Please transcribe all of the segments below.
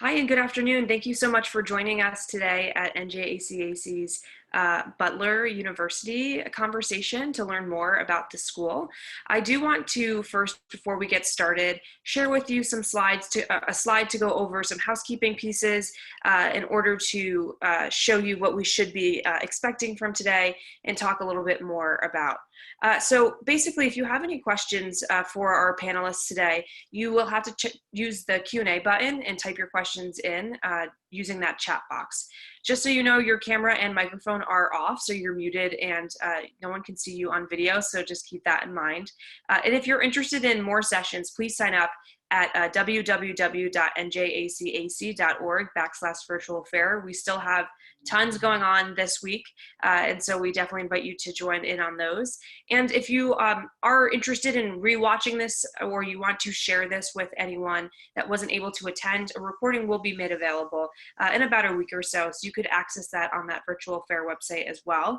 Hi and good afternoon. Thank you so much for joining us today at NJACAC's Butler University conversation to learn more about the school. I do want to first, before we get started, share with you some slides, a slide to go over some housekeeping pieces in order to show you what we should be expecting from today and talk a little bit more about. So basically, if you have any questions for our panelists today, you will have to use the Q&A button and type your questions in using that chat box. Just so you know, your camera and microphone are off, so you're muted and no one can see you on video, so just keep that in mind. And if you're interested in more sessions, please sign up at www.njacac.org/virtual fair. We still have tons going on this week, and so we definitely invite you to join in on those. And if you are interested in rewatching this or you want to share this with anyone that wasn't able to attend, a recording will be made available in about a week or so you could access that on that virtual fair website as well.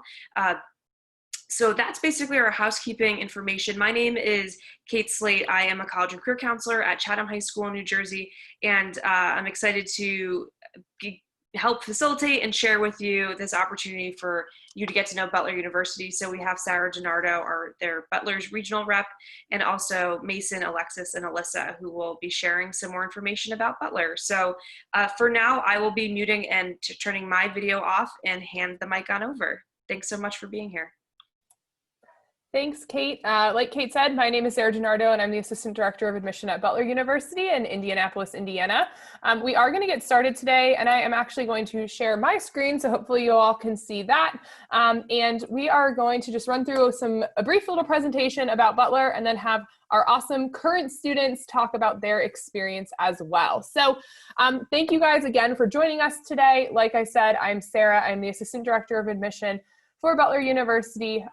So that's basically our housekeeping information. My name is Kate Slate. I am a college and career counselor at Chatham High School in New Jersey, and I'm excited to help facilitate and share with you this opportunity for you to get to know Butler University. So we have Sarah Gennardo, their Butler's regional rep, and also Mason, Alexis, and Alyssa, who will be sharing some more information about Butler. So for now, I will be muting and turning my video off and hand the mic on over. Thanks so much for being here. Thanks, Kate. Like Kate said, my name is Sarah Gennardo, and I'm the Assistant Director of Admission at Butler University in Indianapolis, Indiana. We are going to get started today, and I am actually going to share my screen, so hopefully you all can see that. And we are going to just run through a brief little presentation about Butler, and then have our awesome current students talk about their experience as well. So thank you guys again for joining us today. Like I said, I'm Sarah. I'm the Assistant Director of Admission for Butler University.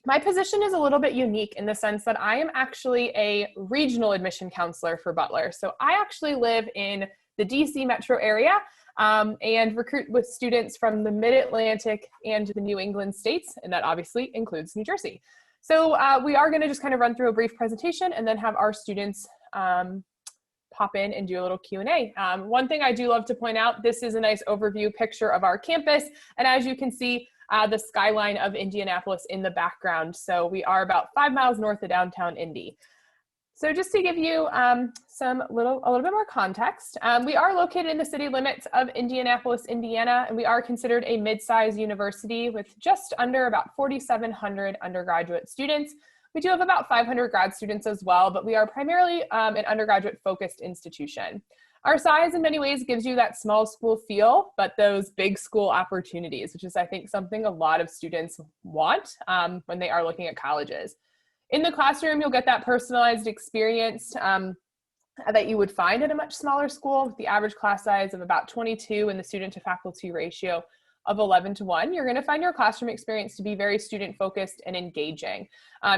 My position is a little bit unique in the sense that I am actually a regional admission counselor for Butler. So I actually live in the DC metro area and recruit with students from the Mid-Atlantic and the New England states, and that obviously includes New Jersey. So we are going to just kind of run through a brief presentation and then have our students pop in and do a little Q&A. One thing I do love to point out, this is a nice overview picture of our campus, and as you can see, the skyline of Indianapolis in the background. So we are about 5 miles north of downtown Indy. So just to give you a little bit more context, we are located in the city limits of Indianapolis, Indiana, and we are considered a mid-sized university with just under about 4,700 undergraduate students. We do have about 500 grad students as well, but we are primarily an undergraduate-focused institution. Our size in many ways gives you that small school feel, but those big school opportunities, which is, I think, something a lot of students want when they are looking at colleges. In the classroom, you'll get that personalized experience that you would find at a much smaller school with the average class size of about 22 and the student to faculty ratio of 11:1. You're going to find your classroom experience to be very student focused and engaging.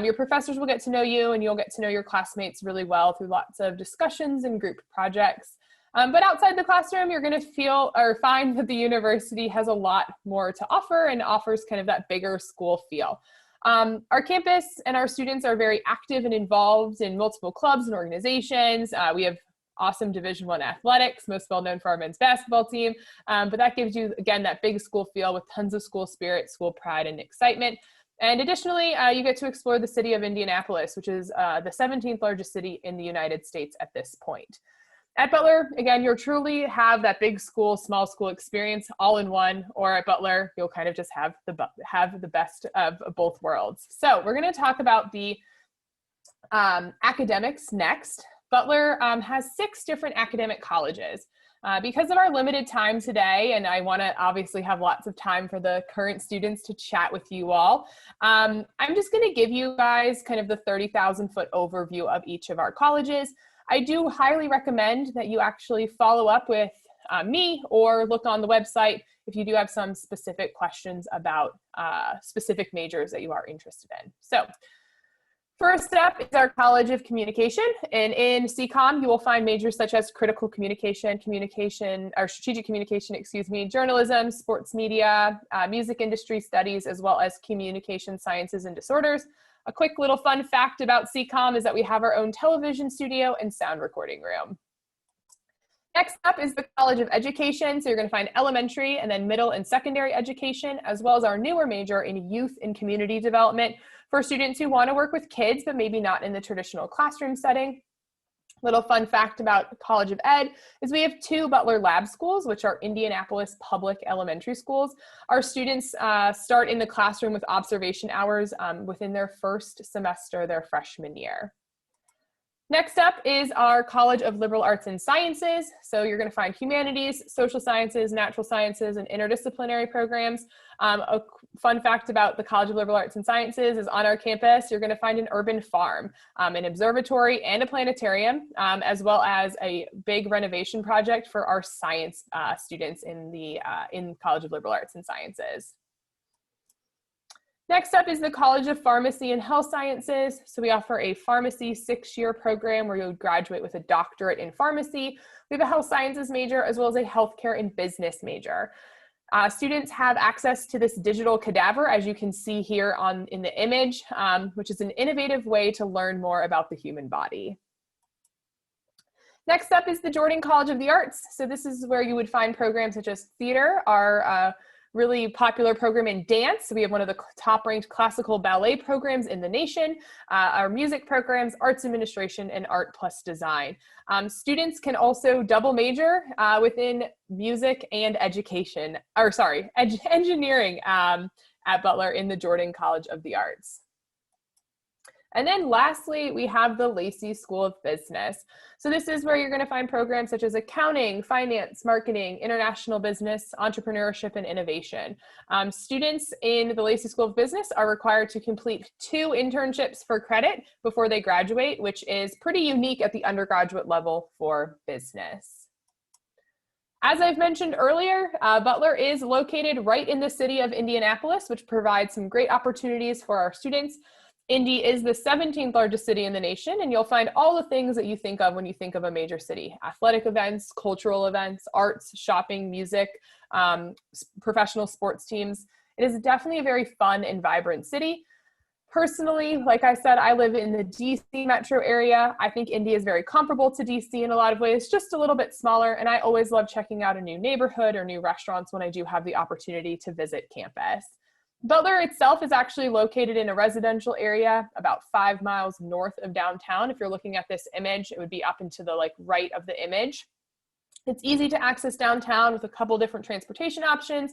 Your professors will get to know you, and you'll get to know your classmates really well through lots of discussions and group projects. But outside the classroom, you're going to feel or find that the university has a lot more to offer and offers kind of that bigger school feel. Our campus and our students are very active and involved in multiple clubs and organizations. We have awesome Division I athletics, most well known for our men's basketball team. But that gives you, again, that big school feel with tons of school spirit, school pride, and excitement. And additionally, you get to explore the city of Indianapolis, which is the 17th largest city in the United States at this point. At Butler, again, you'll truly have that big school, small school experience all in one, or at Butler, you'll kind of just have the best of both worlds. So we're going to talk about the academics next. Butler has 6 different academic colleges. Because of our limited time today, and I want to obviously have lots of time for the current students to chat with you all, I'm just going to give you guys kind of the 30,000-foot overview of each of our colleges. I do highly recommend that you actually follow up with me or look on the website if you do have some specific questions about specific majors that you are interested in. So first up is our College of Communication, and in CCOM you will find majors such as critical communication, strategic communication, journalism, sports media, music industry studies, as well as communication sciences and disorders. A quick little fun fact about CCOM is that we have our own television studio and sound recording room. Next up is the College of Education. So you're going to find elementary and then middle and secondary education, as well as our newer major in youth and community development for students who want to work with kids, but maybe not in the traditional classroom setting. Little fun fact about College of Ed is we have 2 Butler Lab schools, which are Indianapolis public elementary schools. Our students start in the classroom with observation hours within their first semester, their freshman year. Next up is our College of Liberal Arts and Sciences. So you're going to find humanities, social sciences, natural sciences, and interdisciplinary programs. A fun fact about the College of Liberal Arts and Sciences is on our campus, you're going to find an urban farm, an observatory, and a planetarium, as well as a big renovation project for our science students in the College of Liberal Arts and Sciences. Next up is the College of Pharmacy and Health Sciences. So we offer a pharmacy 6-year program where you would graduate with a doctorate in pharmacy. We have a health sciences major as well as a healthcare and business major. Students have access to this digital cadaver, as you can see here in the image, which is an innovative way to learn more about the human body. Next up is the Jordan College of the Arts. So this is where you would find programs such as theater, our really popular program in dance. So we have one of the top-ranked classical ballet programs in the nation, our music programs, arts administration, and art plus design. Students can also double major within music and education, or sorry, engineering at Butler in the Jordan College of the Arts. And then lastly, we have the Lacey School of Business. So this is where you're going to find programs such as accounting, finance, marketing, international business, entrepreneurship, and innovation. Students in the Lacey School of Business are required to complete 2 internships for credit before they graduate, which is pretty unique at the undergraduate level for business. As I've mentioned earlier, Butler is located right in the city of Indianapolis, which provides some great opportunities for our students. Indy is the 17th largest city in the nation, and you'll find all the things that you think of when you think of a major city: athletic events, cultural events, arts, shopping, music, professional sports teams. It is definitely a very fun and vibrant city. Personally, like I said, I live in the DC metro area. I think Indy is very comparable to DC in a lot of ways, just a little bit smaller, and I always love checking out a new neighborhood or new restaurants when I do have the opportunity to visit campus. Butler itself is actually located in a residential area about 5 miles north of downtown. If you're looking at this image, it would be up and to the right of the image. It's easy to access downtown with a couple different transportation options,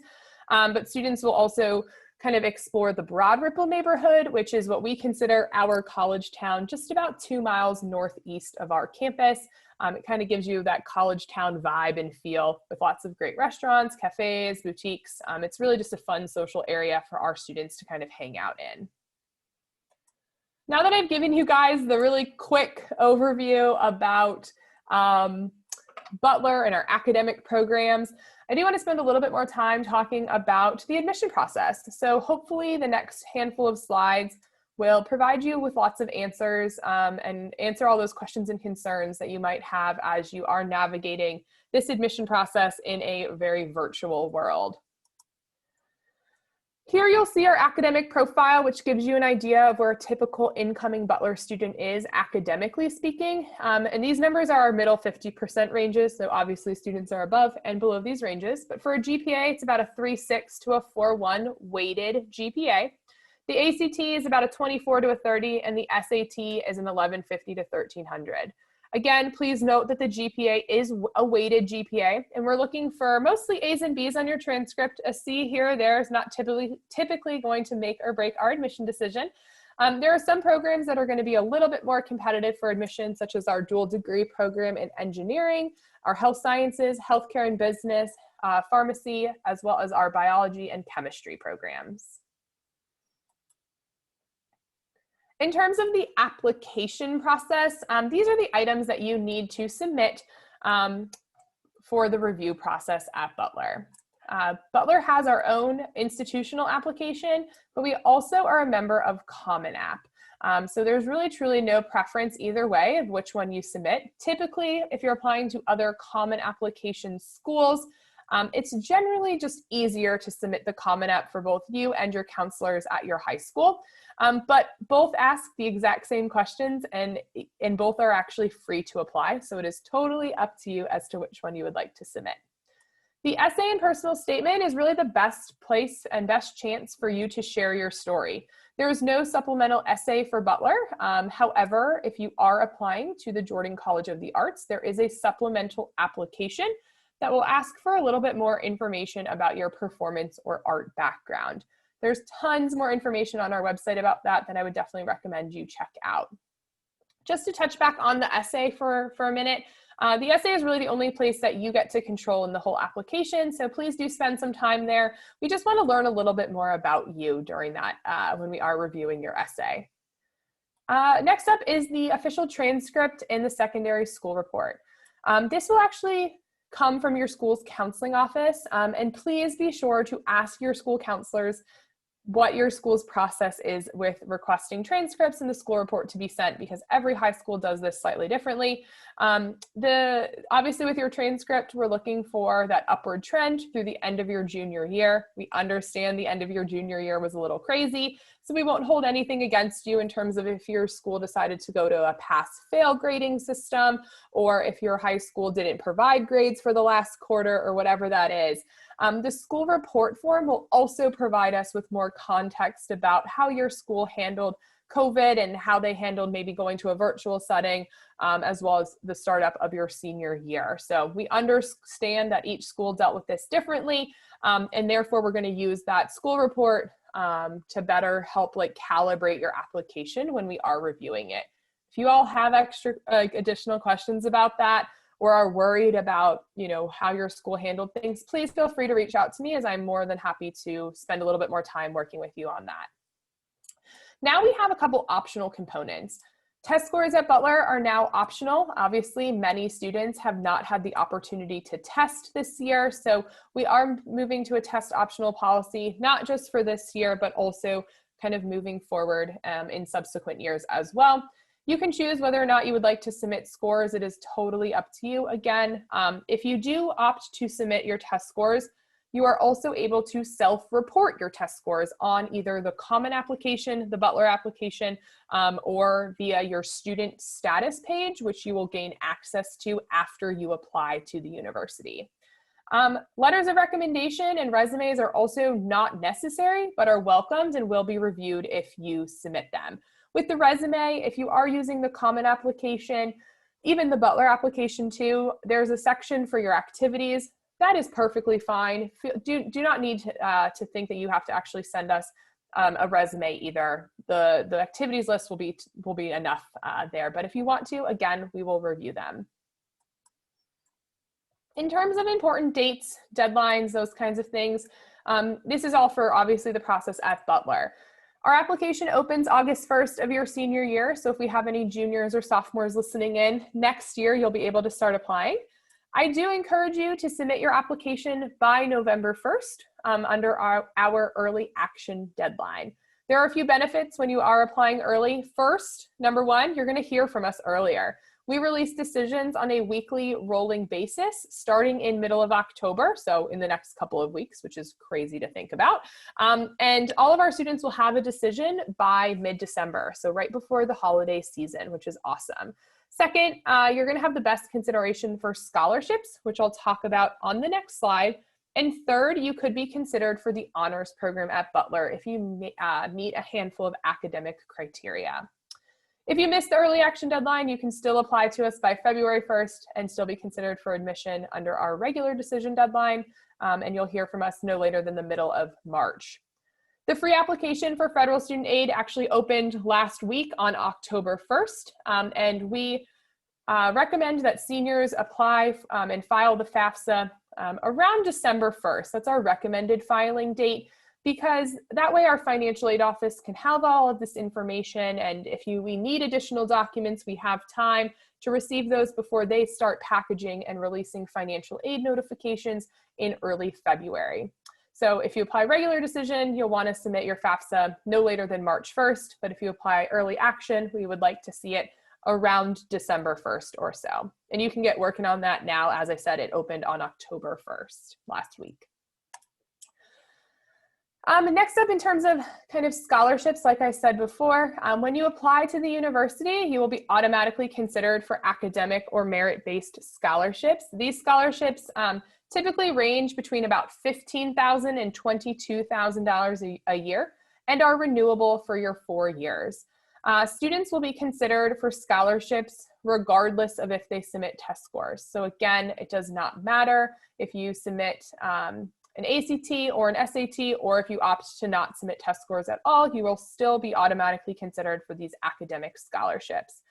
but students will also kind of explore the Broad Ripple neighborhood, which is what we consider our college town, just about 2 miles northeast of our campus. It kind of gives you that college town vibe and feel with lots of great restaurants, cafes, boutiques. It's really just a fun social area for our students to kind of hang out in. Now that I've given you guys the really quick overview about Butler and our academic programs, I do want to spend a little bit more time talking about the admission process. So hopefully the next handful of slides will provide you with lots of answers and answer all those questions and concerns that you might have as you are navigating this admission process in a very virtual world. Here you'll see our academic profile, which gives you an idea of where a typical incoming Butler student is academically speaking. And these numbers are our middle 50% ranges, so obviously students are above and below these ranges. But for a GPA, it's about a 3.6 to a 4.1 weighted GPA. The ACT is about a 24 to a 30, and the SAT is an 1150 to 1300. Again, please note that the GPA is a weighted GPA, and we're looking for mostly A's and B's on your transcript. A C here or there is not typically going to make or break our admission decision. There are some programs that are going to be a little bit more competitive for admission, such as our dual degree program in engineering, our health sciences, healthcare and business, pharmacy, as well as our biology and chemistry programs. In terms of the application process, these are the items that you need to submit for the review process at Butler. Butler has our own institutional application, but we also are a member of Common App. So there's really truly no preference either way of which one you submit. Typically, if you're applying to other Common Application schools, It's generally just easier to submit the Common App for both you and your counselors at your high school. But both ask the exact same questions, and both are actually free to apply. So it is totally up to you as to which one you would like to submit. The essay and personal statement is really the best place and best chance for you to share your story. There is no supplemental essay for Butler. However, if you are applying to the Jordan College of the Arts, there is a supplemental application that will ask for a little bit more information about your performance or art background. There's tons more information on our website about that I would definitely recommend you check out. Just to touch back on the essay for a minute, the essay is really the only place that you get to control in the whole application, so please do spend some time there. We just want to learn a little bit more about you during that when we are reviewing your essay. Next up is the official transcript in the secondary school report. This will actually come from your school's counseling office, and please be sure to ask your school counselors what your school's process is with requesting transcripts in the school report to be sent, because every high school does this slightly differently. Obviously with your transcript, we're looking for that upward trend through the end of your junior year. We understand the end of your junior year was a little crazy, so we won't hold anything against you in terms of if your school decided to go to a pass-fail grading system, or if your high school didn't provide grades for the last quarter, or whatever that is. The school report form will also provide us with more context about how your school handled COVID and how they handled maybe going to a virtual setting, as well as the startup of your senior year. So we understand that each school dealt with this differently, and therefore we're going to use that school report to better help calibrate your application when we are reviewing it. If you all have additional questions about that, or are worried about, how your school handled things, please feel free to reach out to me, as I'm more than happy to spend a little bit more time working with you on that. Now we have a couple optional components. Test scores at Butler are now optional. Obviously, many students have not had the opportunity to test this year, so we are moving to a test optional policy, not just for this year, but also kind of moving forward in subsequent years as well. You can choose whether or not you would like to submit scores. It is totally up to you. Again, if you do opt to submit your test scores, you are also able to self-report your test scores on either the Common application, the Butler application, or via your student status page, which you will gain access to after you apply to the university. Letters of recommendation and resumes are also not necessary, but are welcomed and will be reviewed if you submit them. With the resume, if you are using the Common application, even the Butler application too, there's a section for your activities. That is perfectly fine. Do not need to think that you have to actually send us a resume either. The activities list will be enough there, but if you want to, again, we will review them. In terms of important dates, deadlines, those kinds of things, this is all for obviously the process at Butler. Our application opens August 1st of your senior year, so if we have any juniors or sophomores listening in, next year you'll be able to start applying. I do encourage you to submit your application by November 1st under our early action deadline. There are a few benefits when you are applying early. First, number one, you're going to hear from us earlier. We release decisions on a weekly rolling basis starting in middle of October, so in the next couple of weeks, which is crazy to think about. And all of our students will have a decision by mid-December, so right before the holiday season, which is awesome. Second, you're going to have the best consideration for scholarships, which I'll talk about on the next slide. And third, you could be considered for the honors program at Butler if you meet a handful of academic criteria. If you missed the early action deadline, you can still apply to us by February 1st and still be considered for admission under our regular decision deadline, and you'll hear from us no later than the middle of March. The free application for federal student aid actually opened last week on October 1st, and we recommend that seniors apply and file the FAFSA around December 1st. That's our recommended filing date, because that way our financial aid office can have all of this information, and if we need additional documents, we have time to receive those before they start packaging and releasing financial aid notifications in early February. So if you apply regular decision, you'll want to submit your FAFSA no later than March 1st, but if you apply early action, we would like to see it around December 1st or so. And you can get working on that now. As I said, it opened on October 1st last week. Next up, in terms of kind of scholarships, like I said before, when you apply to the university, you will be automatically considered for academic or merit-based scholarships. These scholarships typically range between about $15,000 and $22,000 a year and are renewable for your 4 years. Students will be considered for scholarships regardless of if they submit test scores. So again, it does not matter if you submit an ACT or an SAT, or if you opt to not submit test scores at all, you will still be automatically considered for these academic scholarships.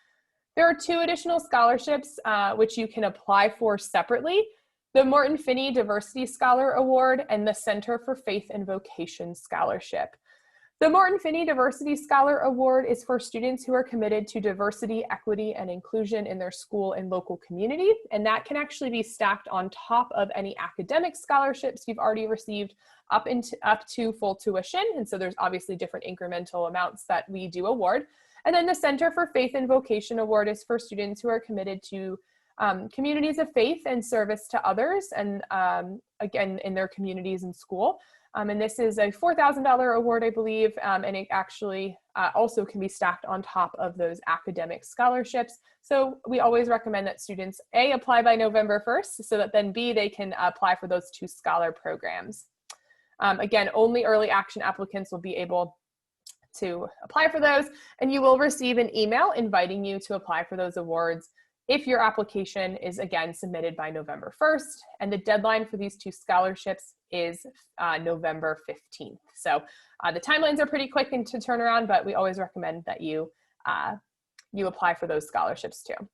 There are 2 additional scholarships which you can apply for separately: the Morton Finney Diversity Scholar Award and the Center for Faith and Vocation Scholarship. The Morton Finney Diversity Scholar Award is for students who are committed to diversity, equity, and inclusion in their school and local community, and that can actually be stacked on top of any academic scholarships you've already received up to full tuition, and so there's obviously different incremental amounts that we do award. And then the Center for Faith and Vocation Award is for students who are committed to communities of faith and service to others, and again, in their communities and school. And this is a $4,000 award, I believe, and it actually also can be stacked on top of those academic scholarships. So we always recommend that students, A, apply by November 1st, so that then B, they can apply for those 2 scholar programs. Again, only early action applicants will be able to apply for those, and you will receive an email inviting you to apply for those awards if your application is, again, submitted by November 1st, and the deadline for these 2 scholarships is November 15th. So the timelines are pretty quick and to turn around, but we always recommend that you apply for those scholarships too.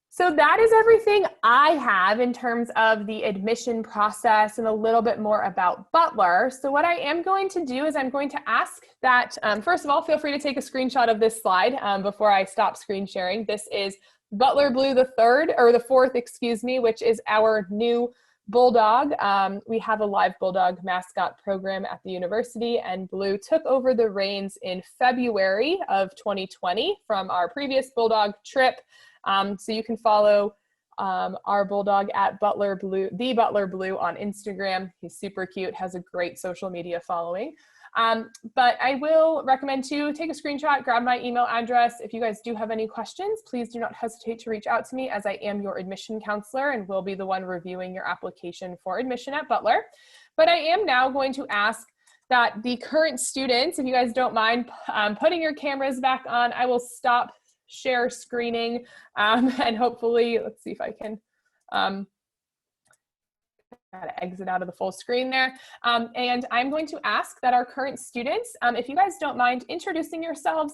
So that is everything I have in terms of the admission process and a little bit more about Butler. So what I am going to do is I'm going to ask that, first of all, feel free to take a screenshot of this slide before I stop screen sharing. This is Butler Blue the fourth, excuse me, which is our new Bulldog. We have a live Bulldog mascot program at the university, and Blue took over the reins in February of 2020 from our previous Bulldog trip. So you can follow our Bulldog at Butler Blue, the Butler Blue on Instagram. He's super cute, has a great social media following. But I will recommend to take a screenshot, grab my email address. If you guys do have any questions, please do not hesitate to reach out to me, as I am your admission counselor and will be the one reviewing your application for admission at Butler. But I am now going to ask that the current students, if you guys don't mind putting your cameras back on, I will stop share screening and hopefully, let's see if I can gotta exit out of the full screen there. And I'm going to ask that our current students, if you guys don't mind introducing yourselves,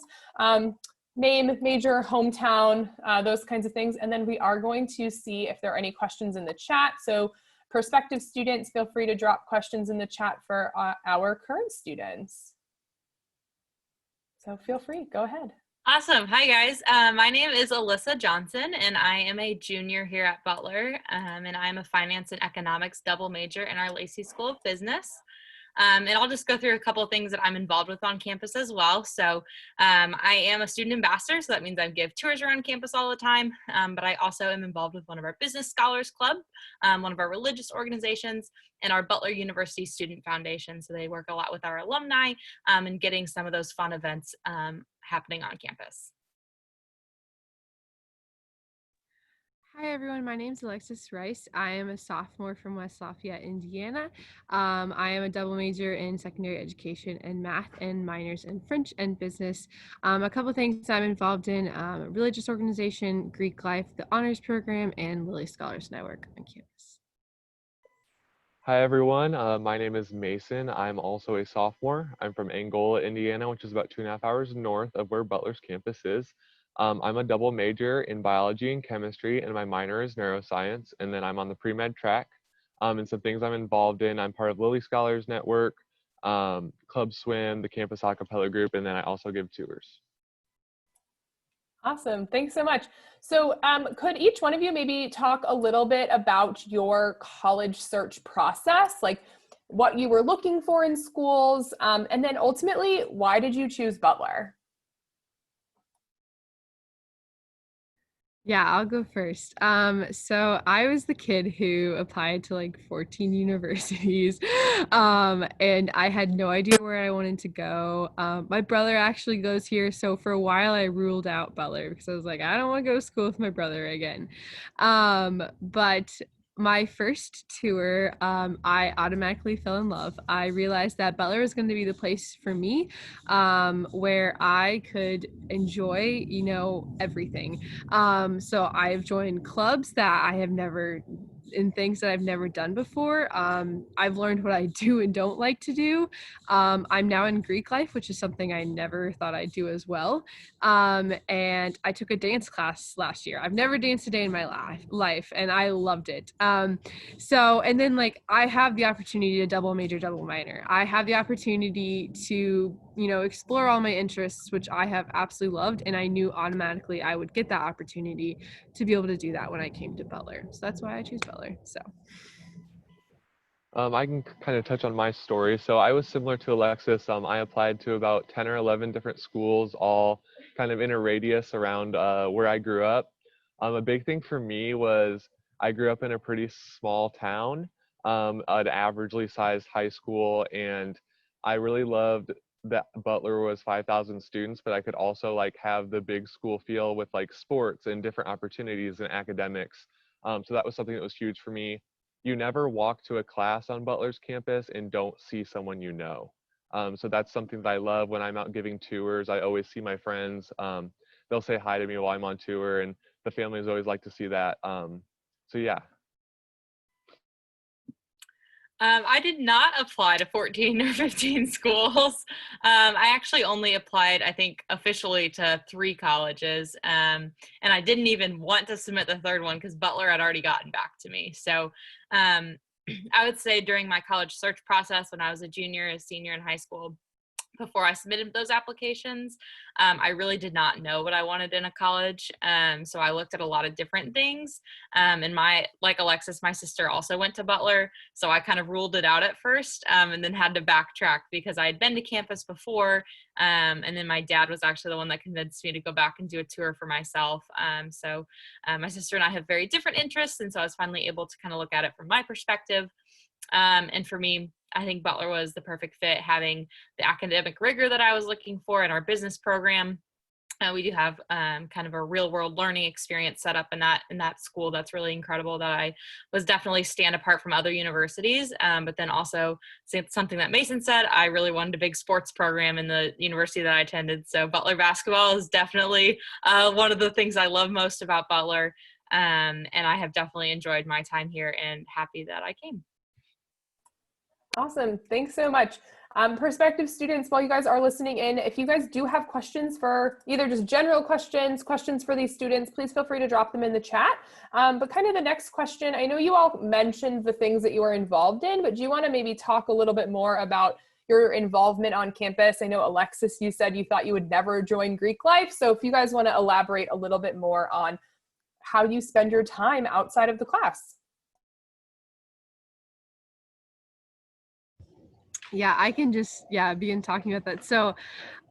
name, major, hometown, those kinds of things. And then we are going to see if there are any questions in the chat. So prospective students, feel free to drop questions in the chat for our current students. So feel free, go ahead. Awesome. Hi, guys. My name is Alyssa Johnson, and I am a junior here at Butler, and I'm a finance and economics double major in our Lacey School of Business. And I'll just go through a couple of things that I'm involved with on campus as well. So I am a student ambassador, so that means I give tours around campus all the time, but I also am involved with one of our business scholars club, one of our religious organizations, and our Butler University Student Foundation. So they work a lot with our alumni and getting some of those fun events happening on campus. Hi everyone, my name is Alexis Rice. I am a sophomore from West Lafayette, Indiana. I am a double major in secondary education and math, and minors in French and business. A couple things I'm involved in: religious organization, Greek life, the honors program, and Lilly Scholars Network on campus. Hi everyone, my name is Mason. I'm also a sophomore. I'm from Angola, Indiana, which is about 2.5 hours north of where Butler's campus is. I'm a double major in biology and chemistry, and my minor is neuroscience, and then I'm on the pre-med track. And some things I'm involved in: I'm part of Lilly Scholars Network, Club Swim, the campus a cappella group, and then I also give tours. Awesome, thanks so much. So could each one of you maybe talk a little bit about your college search process, like what you were looking for in schools, and then ultimately, why did you choose Butler? Yeah, I'll go first. So I was the kid who applied to like 14 universities, and I had no idea where I wanted to go. My brother actually goes here, so for a while I ruled out Butler because I was like, I don't want to go to school with my brother again. But my first tour, I automatically fell in love. I realized that Butler was going to be the place for me, where I could enjoy, everything. So I've joined clubs that I have never in things that I've never done before. I've learned what I do and don't like to do. I'm now in Greek life, which is something I never thought I'd do as well. And I took a dance class last year. I've never danced a day in my life, and I loved it. And then like I have the opportunity to double major, double minor. I have the opportunity to explore all my interests, which I have absolutely loved. And I knew automatically I would get that opportunity to be able to do that when I came to Butler. So that's why I choose Butler. So. I can kind of touch on my story. So I was similar to Alexis. I applied to about 10 or 11 different schools, all kind of in a radius around where I grew up. A big thing for me was I grew up in a pretty small town, an averagely sized high school, and I really loved that Butler was 5,000 students, but I could also like have the big school feel with like sports and different opportunities and academics. So that was something that was huge for me. You never walk to a class on Butler's campus and don't see someone you know. So that's something that I love when I'm out giving tours. I always see my friends. They'll say hi to me while I'm on tour, and the families always like to see that. So yeah. I did not apply to 14 or 15 schools. I actually only applied, I think, officially to 3 colleges. And I didn't even want to submit the third one because Butler had already gotten back to me. So I would say during my college search process when I was a junior, a senior in high school, before I submitted those applications, I really did not know what I wanted in a college. So I looked at a lot of different things. And like Alexis, my sister also went to Butler. So I kind of ruled it out at first, and then had to backtrack because I had been to campus before. And then my dad was actually the one that convinced me to go back and do a tour for myself. So my sister and I have very different interests. And so I was finally able to kind of look at it from my perspective. And for me, I think Butler was the perfect fit, having the academic rigor that I was looking for in our business program. We do have kind of a real world learning experience set up in that school that's really incredible, that I was definitely stand apart from other universities. But then also something that Mason said, I really wanted a big sports program in the university that I attended. So Butler basketball is definitely one of the things I love most about Butler. And I have definitely enjoyed my time here and happy that I came. Awesome. Thanks so much. Prospective students, while you guys are listening in, if you guys do have questions for either just general questions for these students, please feel free to drop them in the chat. But kind of the next question, I know you all mentioned the things that you are involved in, but do you want to maybe talk a little bit more about your involvement on campus? I know, Alexis, you said you thought you would never join Greek life. So if you guys want to elaborate a little bit more on how you spend your time outside of the class. Yeah, I can just begin talking about that. So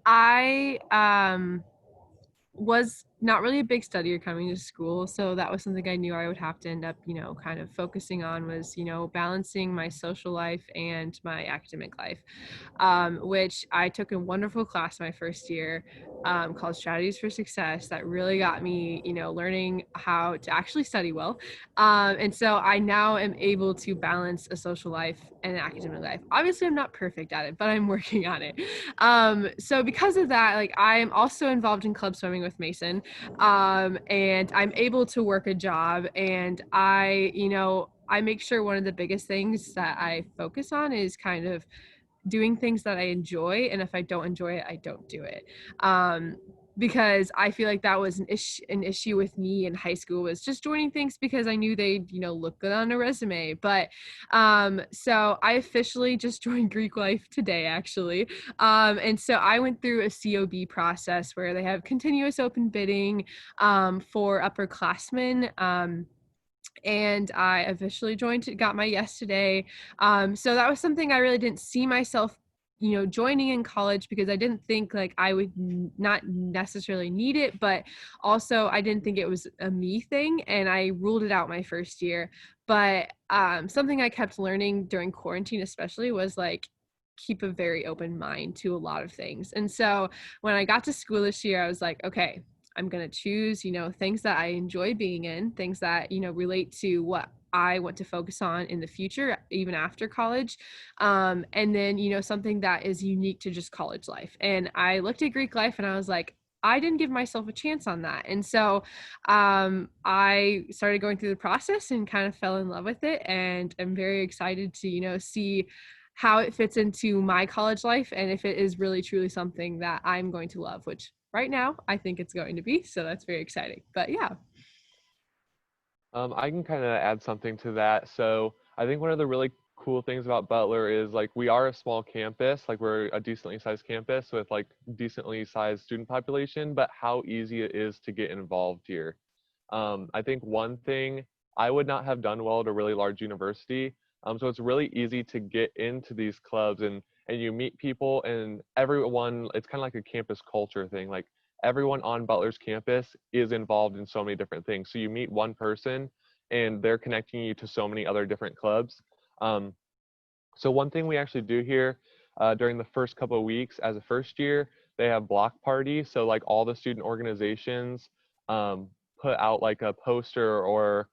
I was not really a big studier coming to school, so that was something I knew I would have to end up, kind of focusing on was, balancing my social life and my academic life, which I took a wonderful class my first year, called Strategies for Success, that really got me, learning how to actually study well. And so I now am able to balance a social life and an academic life. Obviously, I'm not perfect at it, but I'm working on it. So because of that, like I am also involved in club swimming with Mason, and I'm able to work a job, and I make sure one of the biggest things that I focus on is kind of doing things that I enjoy, and if I don't enjoy it, I don't do it. Because I feel like that was an issue with me in high school, was just joining things because I knew they'd, look good on a resume. But so I officially just joined Greek life today, actually. And so I went through a COB process where they have continuous open bidding for upperclassmen. And I officially got my yes today. So that was something I really didn't see myself joining in college because I didn't think like I would not necessarily need it, but also I didn't think it was a me thing, and I ruled it out my first year. But something I kept learning during quarantine especially was like keep a very open mind to a lot of things. And so when I got to school this year, I was like, okay, I'm going to choose, things that I enjoy being in, things that, relate to what I want to focus on in the future, even after college. And then, something that is unique to just college life. And I looked at Greek life and I was like, I didn't give myself a chance on that. And so I started going through the process and kind of fell in love with it. And I'm very excited to, see how it fits into my college life and if it is really truly something that I'm going to love, which right now I think it's going to be. So that's very exciting. But yeah. I can kind of add something to that. So I think one of the really cool things about Butler is like we are a small campus, like we're a decently sized campus with like decently sized student population, but how easy it is to get involved here. I think one thing I would not have done well at a really large university. So it's really easy to get into these clubs and you meet people and everyone, it's kind of like a campus culture thing. Like everyone on Butler's campus is involved in so many different things. So you meet one person and they're connecting you to so many other different clubs. So one thing we actually do here during the first couple of weeks as a first year, they have block parties. So like all the student organizations put out like a poster or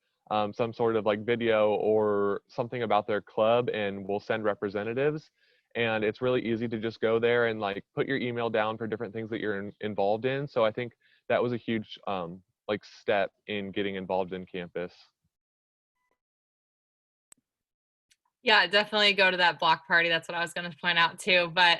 some sort of like video or something about their club, and we'll send representatives. And it's really easy to just go there and like put your email down for different things that you're involved in. So I think that was a huge like step in getting involved in campus. Yeah, definitely go to that block party. That's what I was going to point out too. But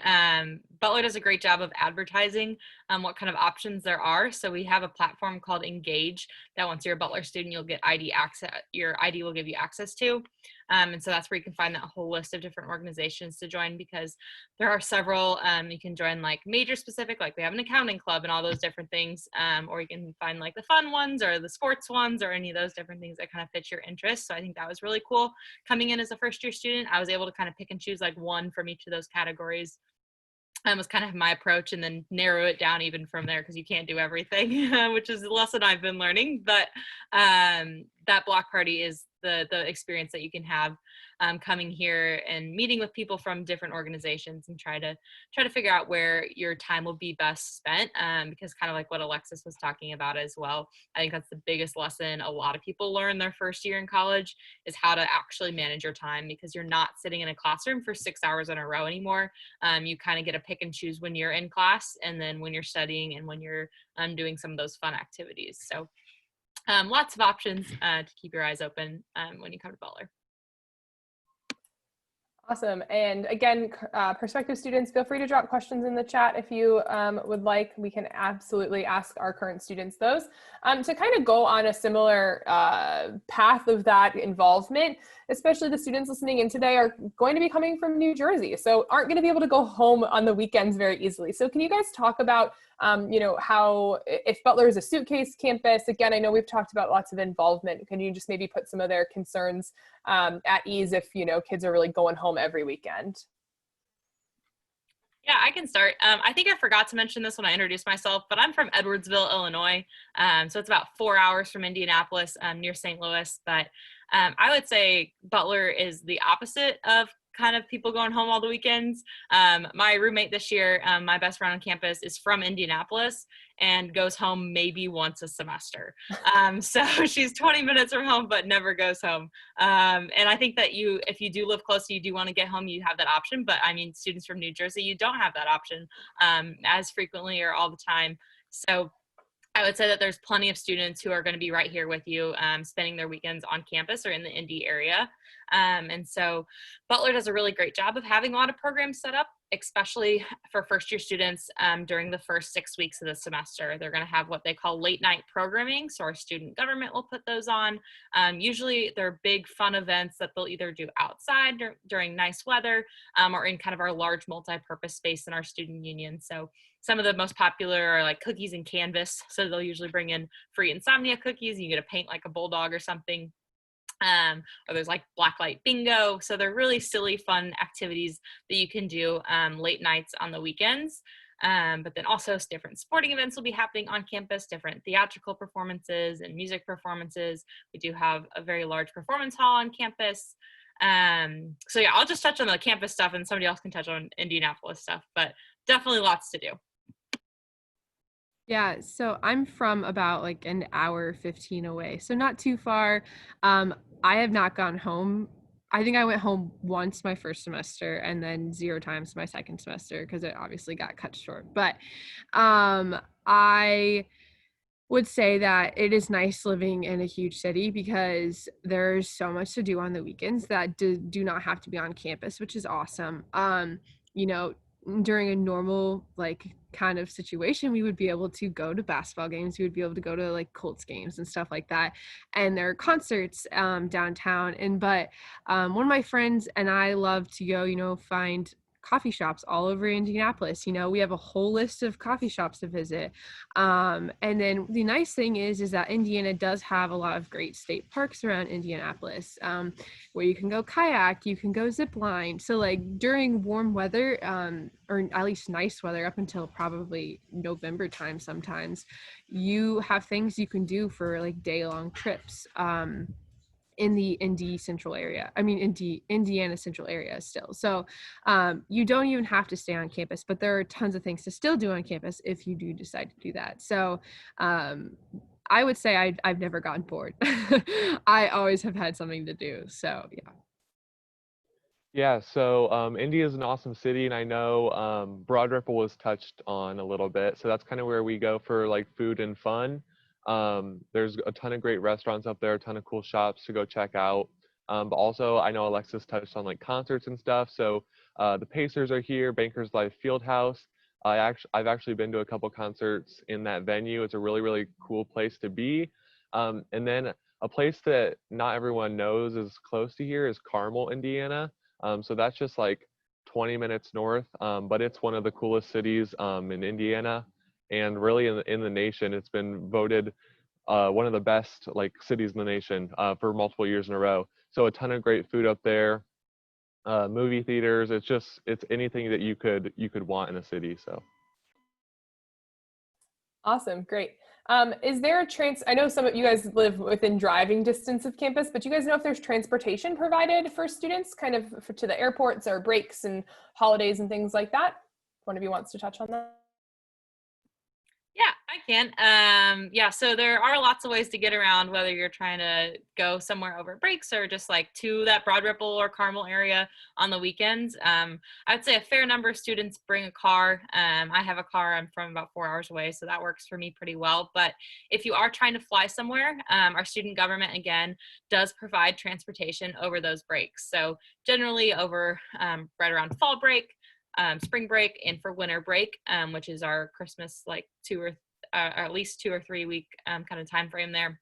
Butler does a great job of advertising what kind of options there are. So we have a platform called Engage that once you're a Butler student, you'll get ID access. Your ID will give you access to. And so that's where you can find that whole list of different organizations to join, because there are several. You can join like major specific, like we have an accounting club and all those different things. Or you can find like the fun ones or the sports ones or any of those different things that kind of fit your interests. So I think that was really cool. Coming in as a first year student, I was able to kind of pick and choose like one from each of those categories. Was kind of my approach, and then narrow it down even from there, because you can't do everything, which is a lesson I've been learning. But that block party is the experience that you can have coming here and meeting with people from different organizations and try to figure out where your time will be best spent, because kind of like what Alexis was talking about as well, I think that's the biggest lesson a lot of people learn their first year in college, is how to actually manage your time, because you're not sitting in a classroom for 6 hours in a row anymore. You kind of get to pick and choose when you're in class, and then when you're studying, and when you're doing some of those fun activities. So lots of options to keep your eyes open when you come to Butler. Awesome. And again, prospective students, feel free to drop questions in the chat if you would like. We can absolutely ask our current students those. To kind of go on a similar path of that involvement, especially the students listening in today are going to be coming from New Jersey, so aren't going to be able to go home on the weekends very easily. So can you guys talk about how, if Butler is a suitcase campus, again, I know we've talked about lots of involvement. Can you just maybe put some of their concerns at ease if, kids are really going home every weekend? Yeah, I can start. I think I forgot to mention this when I introduced myself, but I'm from Edwardsville, Illinois. So it's about 4 hours from Indianapolis, near St. Louis. But I would say Butler is the opposite of kind of people going home all the weekends. My roommate this year, my best friend on campus, is from Indianapolis and goes home maybe once a semester. So she's 20 minutes from home, but never goes home. And I think that if you do live close, you do want to get home, you have that option. But I mean, students from New Jersey, you don't have that option as frequently or all the time. So I would say that there's plenty of students who are going to be right here with you, spending their weekends on campus or in the Indy area. And so Butler does a really great job of having a lot of programs set up, especially for first year students during the first 6 weeks of the semester. They're going to have what they call late night programming. So our student government will put those on. Usually they're big fun events that they'll either do outside during nice weather or in kind of our large multi-purpose space in our student union. So some of the most popular are like cookies and canvas. So they'll usually bring in free insomnia cookies. You get to paint like a bulldog or something. or there's like blacklight bingo. So they're really silly, fun activities that you can do late nights on the weekends. But then also different sporting events will be happening on campus, different theatrical performances and music performances. We do have a very large performance hall on campus. So yeah, I'll just touch on the campus stuff and somebody else can touch on Indianapolis stuff, but definitely lots to do. Yeah, so I'm from about like an hour 15 away, so not too far. I have not gone home. I think I went home once my first semester and then 0 times my second semester because it obviously got cut short. But I would say that it is nice living in a huge city because there's so much to do on the weekends that do not have to be on campus, which is awesome. You know, during a normal like kind of situation, we would be able to go to basketball games, we would be able to go to like Colts games and stuff like that, and there are concerts downtown. And but one of my friends and I love to go, find coffee shops all over Indianapolis. We have a whole list of coffee shops to visit. And then the nice thing is that Indiana does have a lot of great state parks around Indianapolis, where you can go kayak, you can go zip line. So like during warm weather, or at least nice weather up until probably November time sometimes, you have things you can do for like day-long trips. In the Indiana central area still. So you don't even have to stay on campus, but there are tons of things to still do on campus if you do decide to do that. So I would say I've never gotten bored. I always have had something to do. So yeah. Yeah, so Indy is an awesome city, and I know Broad Ripple was touched on a little bit. So that's kind of where we go for like food and fun. There's a ton of great restaurants up there, a ton of cool shops to go check out. But also, I know Alexis touched on like concerts and stuff. So the Pacers are here, Bankers Life Fieldhouse. I've actually been to a couple concerts in that venue. It's a really, really cool place to be. And then a place that not everyone knows is close to here is Carmel, Indiana. So that's just like 20 minutes north, but it's one of the coolest cities in Indiana, and really in the nation. It's been voted one of the best like cities in the nation for multiple years in a row. So a ton of great food up there, movie theaters. It's anything that you could want in a city. So Awesome, great. Is there I know some of you guys live within driving distance of campus, but do you guys know if there's transportation provided for students kind of to the airports or breaks and holidays and things like that? One of you wants to touch on that? Yeah, I can. Yeah, so there are lots of ways to get around, whether you're trying to go somewhere over breaks or just like to that Broad Ripple or Carmel area on the weekends. I would say a fair number of students bring a car. I have a car. I'm from about 4 hours away, so that works for me pretty well. But if you are trying to fly somewhere, our student government, again, does provide transportation over those breaks. So generally over right around fall break, spring break, and for winter break, which is our Christmas, like at least 2 or 3 week kind of time frame there.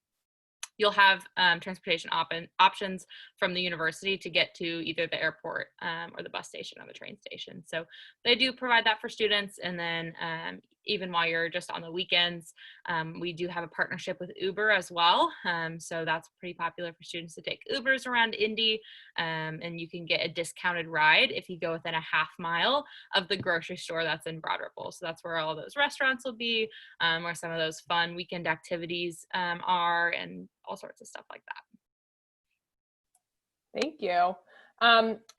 You'll have transportation options from the university to get to either the airport or the bus station or the train station. So they do provide that for students. And then even while you're just on the weekends, we do have a partnership with Uber as well. So that's pretty popular for students to take Ubers around Indy, and you can get a discounted ride if you go within a half mile of the grocery store that's in Broad Ripple. So that's where all those restaurants will be, where some of those fun weekend activities are, and all sorts of stuff like that. Thank you.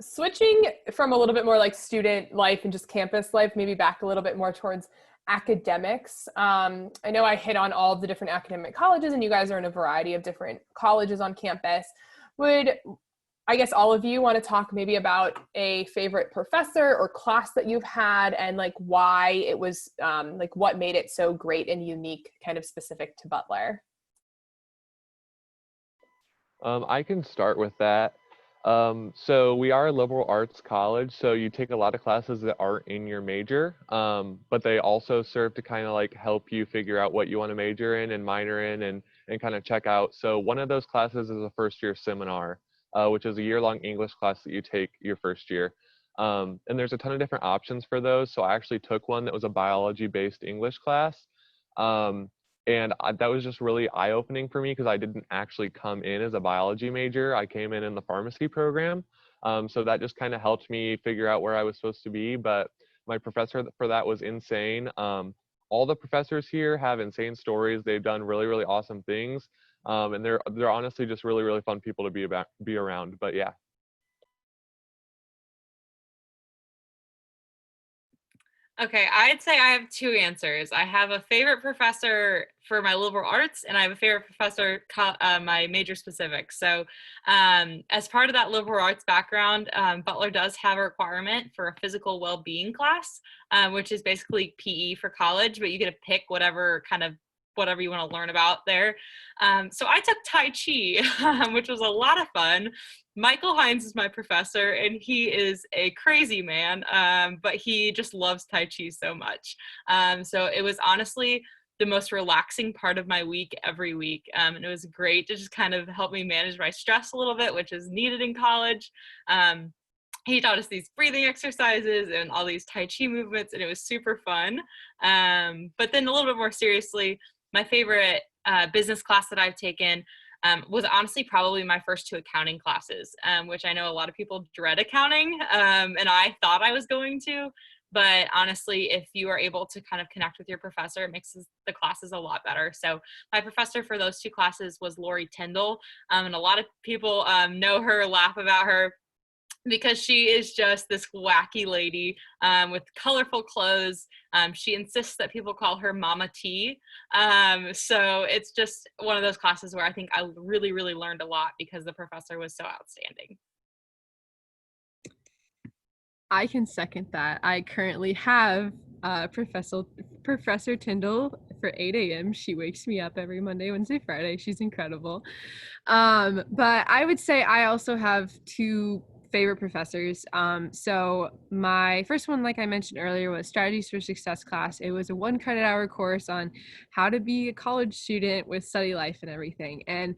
Switching from a little bit more like student life and just campus life, maybe back a little bit more towards academics. I know I hit on all of the different academic colleges, and you guys are in a variety of different colleges on campus. Would, I guess, all of you want to talk maybe about a favorite professor or class that you've had, and like why it was, like what made it so great and unique, kind of specific to Butler? I can start with that. So we are a liberal arts college, so you take a lot of classes that aren't in your major, but they also serve to kind of like help you figure out what you want to major in and minor in, and kind of check out. So one of those classes is a first year seminar, which is a year-long English class that you take your first year. And there's a ton of different options for those. So I actually took one that was a biology-based English class. And that was just really eye-opening for me because I didn't actually come in as a biology major. I came in the pharmacy program. So that just kind of helped me figure out where I was supposed to be. But my professor for that was insane. All the professors here have insane stories. They've done really, really awesome things. And they're honestly just really, really fun people to be around. But yeah. Okay, I'd say I have two answers. I have a favorite professor for my liberal arts, and I have a favorite professor, my major specific. So as part of that liberal arts background, Butler does have a requirement for a physical well-being class, which is basically PE for college, but you get to pick whatever you want to learn about there. So I took Tai Chi, which was a lot of fun. Michael Hines is my professor, and he is a crazy man, but he just loves Tai Chi so much. So it was honestly the most relaxing part of my week every week. And it was great to just kind of help me manage my stress a little bit, which is needed in college. He taught us these breathing exercises and all these Tai Chi movements, and it was super fun. But then a little bit more seriously, my favorite business class that I've taken was honestly probably my first two accounting classes, which I know a lot of people dread accounting, and I thought I was going to. But honestly, if you are able to kind of connect with your professor, it makes the classes a lot better. So my professor for those two classes was Lori Tyndall, and a lot of people know her, laugh about her, because she is just this wacky lady with colorful clothes. She insists that people call her Mama T. So it's just one of those classes where I think I really, really learned a lot because the professor was so outstanding. I can second that. I currently have Professor Tyndall for 8 a.m. She wakes me up every Monday, Wednesday, Friday. She's incredible. But I would say I also have two favorite professors. So my first one, like I mentioned earlier, was Strategies for Success class. It was a 1 credit hour course on how to be a college student with study life and everything. And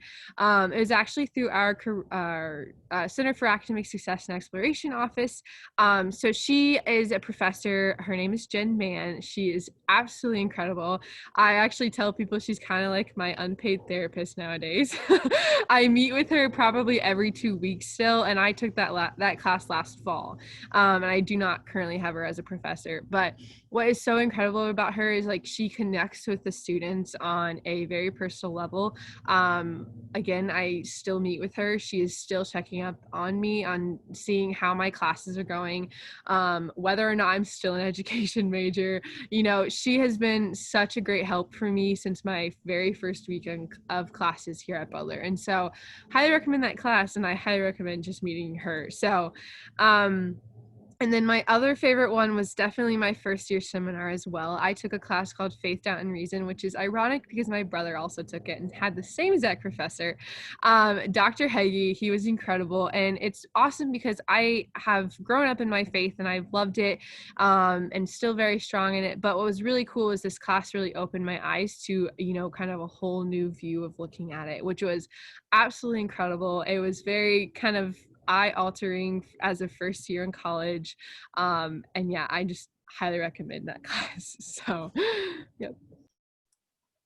it was actually through our Center for Academic Success and Exploration office. So she is a professor. Her name is Jen Mann. She is absolutely incredible. I actually tell people she's kind of like my unpaid therapist nowadays. I meet with her probably every 2 weeks still, and I took that class last fall, and I do not currently have her as a professor. But what is so incredible about her is like she connects with the students on a very personal level. Again, I still meet with her. She is still checking up on me, on seeing how my classes are going, whether or not I'm still an education major. You know, she has been such a great help for me since my very first weekend of classes here at Butler. And so highly recommend that class, and I highly recommend just meeting her. So and then my other favorite one was definitely my first year seminar as well. I took a class called Faith, Doubt, and Reason, which is ironic because my brother also took it and had the same exact professor, Dr. Heggie. He was incredible. And it's awesome because I have grown up in my faith and I've loved it, and still very strong in it. But what was really cool is this class really opened my eyes to, you know, kind of a whole new view of looking at it, which was absolutely incredible. It was very kind of eye-altering as a first year in college, and yeah, I just highly recommend that class. So yep.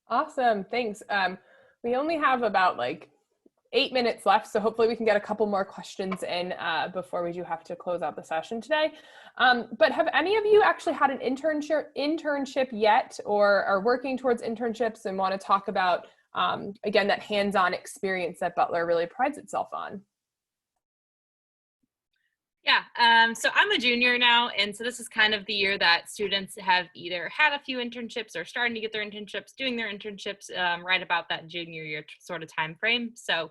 Awesome, thanks. We only have about like 8 minutes left, so hopefully we can get a couple more questions in before we do have to close out the session today. But have any of you actually had an internship yet, or are working towards internships and want to talk about again that hands-on experience that Butler really prides itself on? Yeah, so I'm a junior now, and so this is kind of the year that students have either had a few internships or starting to get their internships, doing their internships right about that junior year sort of time frame. So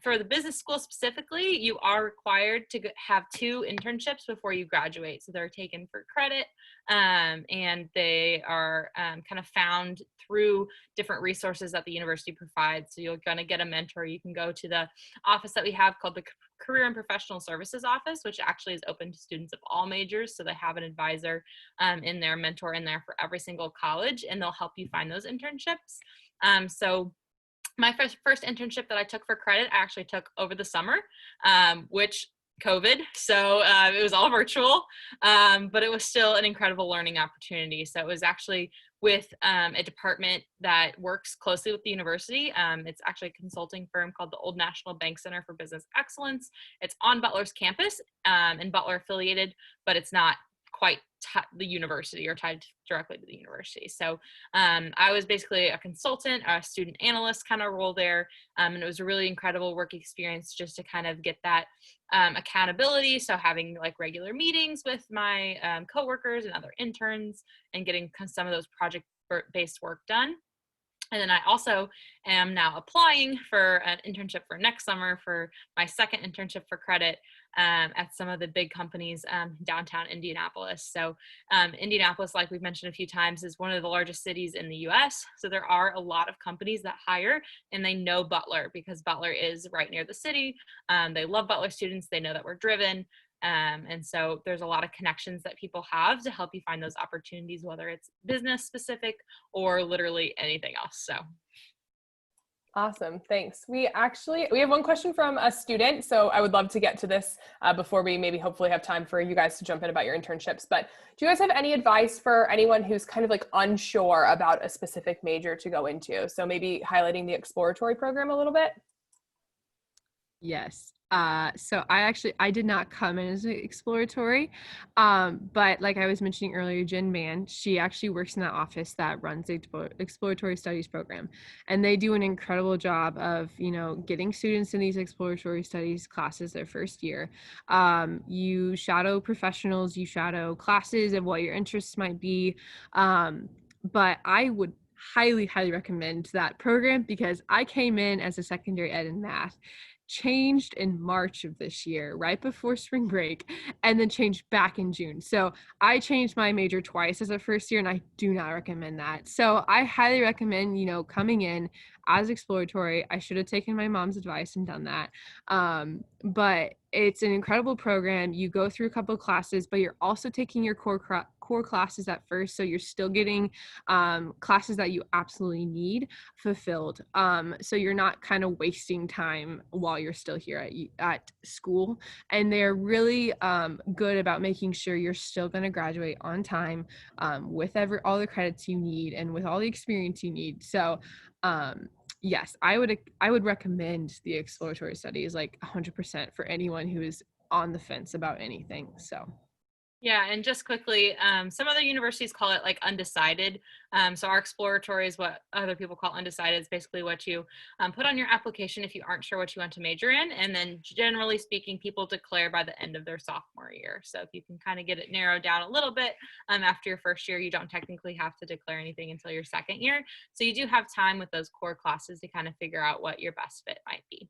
for the business school specifically, you are required to have 2 internships before you graduate. So they're taken for credit, and they are kind of found through different resources that the university provides. So you're going to get a mentor. You can go to the office that we have called the Career and Professional Services Office, which actually is open to students of all majors. So they have an advisor in there, mentor in there for every single college, and they'll help you find those internships. So my first internship that I took for credit, I actually took over the summer, which COVID, so it was all virtual, but it was still an incredible learning opportunity. So it was actually with a department that works closely with the university. It's actually a consulting firm called the Old National Bank Center for Business Excellence. It's on Butler's campus and Butler affiliated, but it's not quite the university or tied directly to the university. So I was basically a consultant, a student analyst kind of role there. And it was a really incredible work experience just to kind of get that accountability. So having like regular meetings with my coworkers and other interns and getting some of those project-based work done. And then I also am now applying for an internship for next summer for my second internship for credit at some of the big companies downtown Indianapolis. So Indianapolis, like we've mentioned a few times, is one of the largest cities in the US. So there are a lot of companies that hire and they know Butler because Butler is right near the city. They love Butler students. They know that we're driven. And so there's a lot of connections that people have to help you find those opportunities, whether it's business specific or literally anything else. So. Awesome, thanks. We have one question from a student, so I would love to get to this before we maybe hopefully have time for you guys to jump in about your internships. But do you guys have any advice for anyone who's kind of like unsure about a specific major to go into? So maybe highlighting the exploratory program a little bit? Yes. So I did not come in as an exploratory, but like I was mentioning earlier, Jen Mann, she actually works in that office that runs the exploratory studies program, and they do an incredible job of, getting students in these exploratory studies classes their first year. You shadow professionals, you shadow classes of what your interests might be, but I would highly, highly recommend that program because I came in as a secondary ed in math, changed in March of this year, right before spring break, and then changed back in June. So I changed my major twice as a first year, and I do not recommend that. So I highly recommend, coming in as exploratory. I should have taken my mom's advice and done that. But it's an incredible program. You go through a couple of classes, but you're also taking your core classes at first. So you're still getting classes that you absolutely need fulfilled. So you're not kind of wasting time while you're still here at school. And they're really good about making sure you're still going to graduate on time with all the credits you need and with all the experience you need. So yes, I would recommend the exploratory studies like 100% for anyone who is on the fence about anything. So. Yeah, and just quickly, some other universities call it like undecided. So our exploratory is what other people call undecided. It's basically what you put on your application if you aren't sure what you want to major in. And then generally speaking, people declare by the end of their sophomore year. So if you can kind of get it narrowed down a little bit after your first year, you don't technically have to declare anything until your second year. So you do have time with those core classes to kind of figure out what your best fit might be.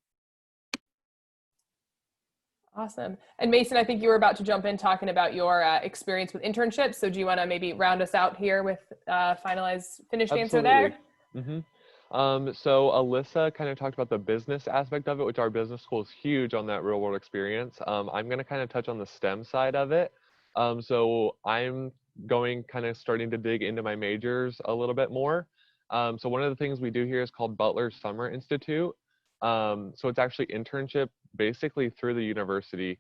Awesome. And Mason, I think you were about to jump in talking about your experience with internships. So do you want to maybe round us out here with finished answer there? Mm-hmm. So Alyssa kind of talked about the business aspect of it, which our business school is huge on that real world experience. I'm going to kind of touch on the STEM side of it. So I'm starting to dig into my majors a little bit more. So one of the things we do here is called Butler Summer Institute. So it's actually internship basically through the university.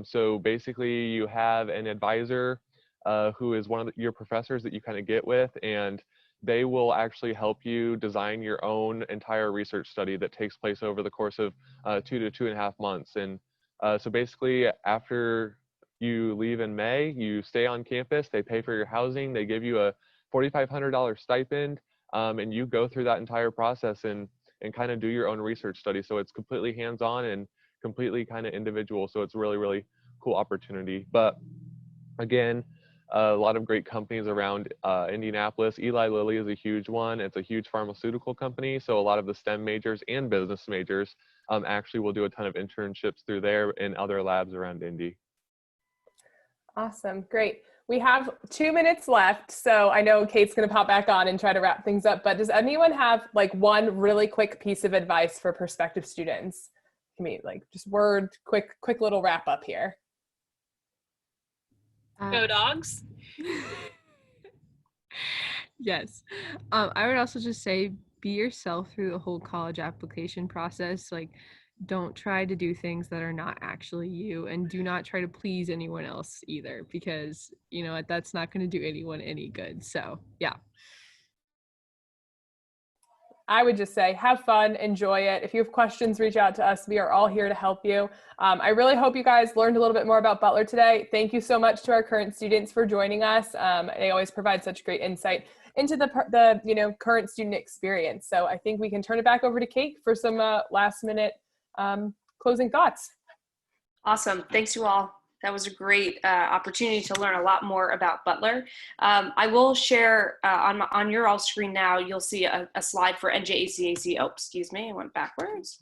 So basically you have an advisor who is one of your professors that you kind of get with, and they will actually help you design your own entire research study that takes place over the course of 2 to 2.5 months. And so basically after you leave in May, you stay on campus, they pay for your housing, they give you a $4,500 stipend, and you go through that entire process and kind of do your own research study. So it's completely hands-on and completely kind of individual. So it's a really, really cool opportunity. But again, a lot of great companies around Indianapolis. Eli Lilly is a huge one. It's a huge pharmaceutical company. So a lot of the STEM majors and business majors actually will do a ton of internships through there and other labs around Indy. Awesome, great. We have 2 minutes left, so I know Kate's going to pop back on and try to wrap things up, but does anyone have like one really quick piece of advice for prospective students? Give me like just quick little wrap up here. Go Dogs. Yes. I would also just say be yourself through the whole college application process. Like, don't try to do things that are not actually you, and do not try to please anyone else either, because that's not going to do anyone any good. So yeah. I would just say have fun, enjoy it. If you have questions, reach out to us. We are all here to help you. I really hope you guys learned a little bit more about Butler today. Thank you so much to our current students for joining us. They always provide such great insight into the current student experience. So I think we can turn it back over to Kate for some last minute closing thoughts. Awesome. Thanks you all. That was a great opportunity to learn a lot more about Butler. I will share on your all screen now, you'll see a slide for NJACAC. Oh, excuse me, I went backwards.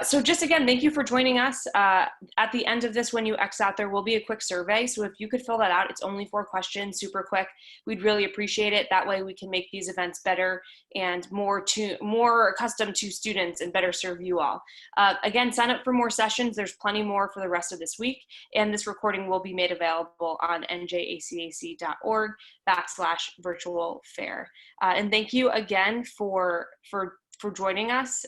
So just again, thank you for joining us. At the end of this, when you X out, there will be a quick survey. So if you could fill that out, it's only 4 questions, super quick. We'd really appreciate it. That way we can make these events better and more accustomed to students and better serve you all. Again, sign up for more sessions. There's plenty more for the rest of this week. And this recording will be made available on njacac.org/virtual fair. And thank you again for joining us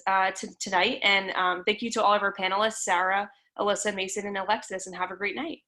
tonight. And thank you to all of our panelists, Sarah, Alyssa, Mason, and Alexis, and have a great night.